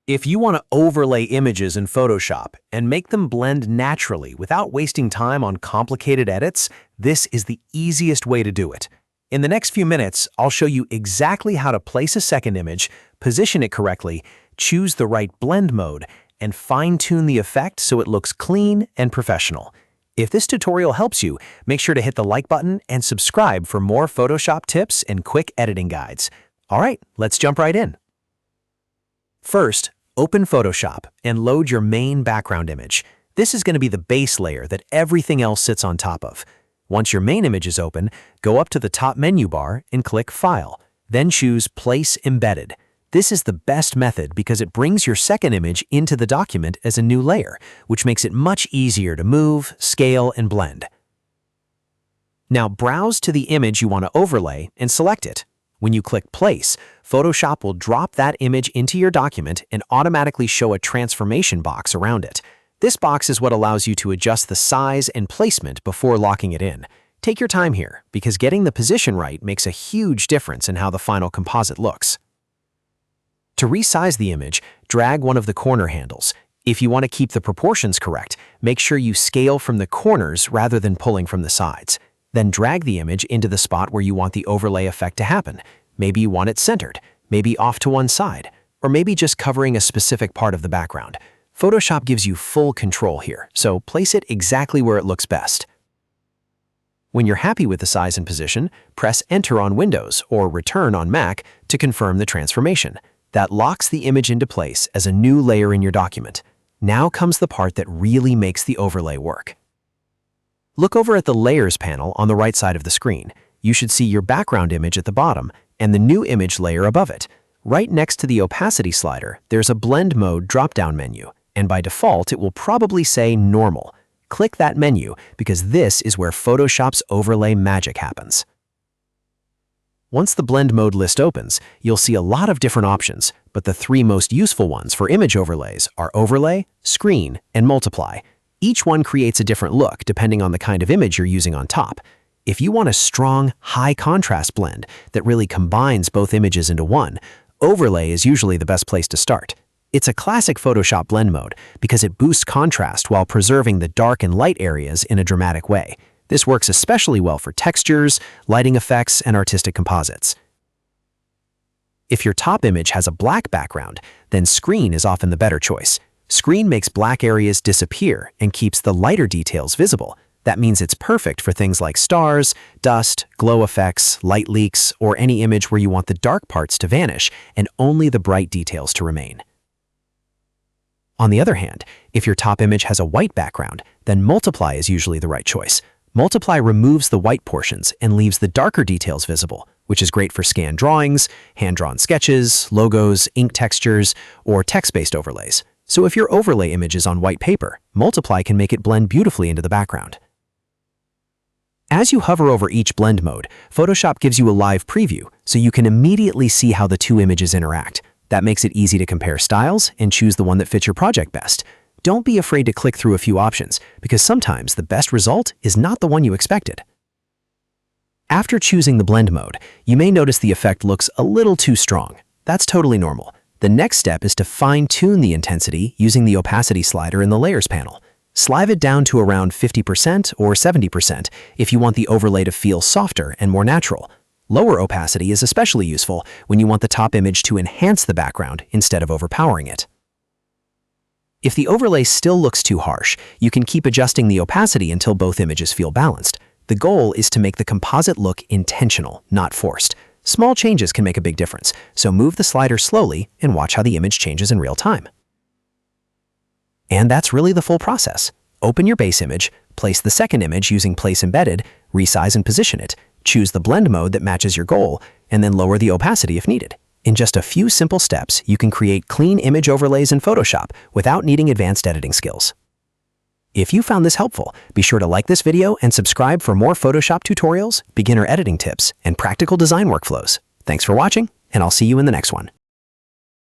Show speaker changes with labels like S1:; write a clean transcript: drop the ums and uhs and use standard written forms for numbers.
S1: If you want to overlay images in Photoshop and make them blend naturally without wasting time on complicated edits, this is the easiest way to do it. In the next few minutes, I'll show you exactly how to place a second image, position it correctly, choose the right blend mode, and fine-tune the effect so it looks clean and professional. If this tutorial helps you, make sure to hit the like button and subscribe for more Photoshop tips and quick editing guides. All right, let's jump right in. First, open Photoshop and load your main background image. This is going to be the base layer that everything else sits on top of. Once your main image is open, go up to the top menu bar and click File. Then choose Place Embedded. This is the best method because it brings your second image into the document as a new layer, which makes it much easier to move, scale, and blend. Now browse to the image you want to overlay and select it. When you click Place, Photoshop will drop that image into your document and automatically show a transformation box around it. This box is what allows you to adjust the size and placement before locking it in. Take your time here, because getting the position right makes a huge difference in how the final composite looks. To resize the image, drag one of the corner handles. If you want to keep the proportions correct, make sure you scale from the corners rather than pulling from the sides. Then drag the image into the spot where you want the overlay effect to happen. Maybe you want it centered, maybe off to one side, or maybe just covering a specific part of the background. Photoshop gives you full control here, so place it exactly where it looks best. When you're happy with the size and position, press Enter on Windows or Return on Mac to confirm the transformation. That locks the image into place as a new layer in your document. Now comes the part that really makes the overlay work. Look over at the Layers panel on the right side of the screen. You should see your background image at the bottom and the new image layer above it. Right next to the opacity slider, there's a Blend Mode drop-down menu, and by default, it will probably say Normal. Click that menu because this is where Photoshop's overlay magic happens. Once the Blend Mode list opens, you'll see a lot of different options, but the three most useful ones for image overlays are Overlay, Screen, and Multiply. Each one creates a different look depending on the kind of image you're using on top. If you want a strong, high-contrast blend that really combines both images into one, Overlay is usually the best place to start. It's a classic Photoshop blend mode because it boosts contrast while preserving the dark and light areas in a dramatic way. This works especially well for textures, lighting effects, and artistic composites. If your top image has a black background, then Screen is often the better choice. Screen makes black areas disappear and keeps the lighter details visible. That means it's perfect for things like stars, dust, glow effects, light leaks, or any image where you want the dark parts to vanish and only the bright details to remain. On the other hand, if your top image has a white background, then Multiply is usually the right choice. Multiply removes the white portions and leaves the darker details visible, which is great for scanned drawings, hand-drawn sketches, logos, ink textures, or text-based overlays. So if your overlay image is on white paper, Multiply can make it blend beautifully into the background. As you hover over each blend mode, Photoshop gives you a live preview, so you can immediately see how the two images interact. That makes it easy to compare styles and choose the one that fits your project best. Don't be afraid to click through a few options, because sometimes the best result is not the one you expected. After choosing the blend mode, you may notice the effect looks a little too strong. That's totally normal. The next step is to fine-tune the intensity using the opacity slider in the Layers panel. Slide it down to around 50% or 70% if you want the overlay to feel softer and more natural. Lower opacity is especially useful when you want the top image to enhance the background instead of overpowering it. If the overlay still looks too harsh, you can keep adjusting the opacity until both images feel balanced. The goal is to make the composite look intentional, not forced. Small changes can make a big difference, so move the slider slowly and watch how the image changes in real time. And that's really the full process. Open your base image, place the second image using Place Embedded, resize and position it, choose the blend mode that matches your goal, and then lower the opacity if needed. In just a few simple steps, you can create clean image overlays in Photoshop without needing advanced editing skills. If you found this helpful, be sure to like this video and subscribe for more Photoshop tutorials, beginner editing tips, and practical design workflows. Thanks for watching, and I'll see you in the next one.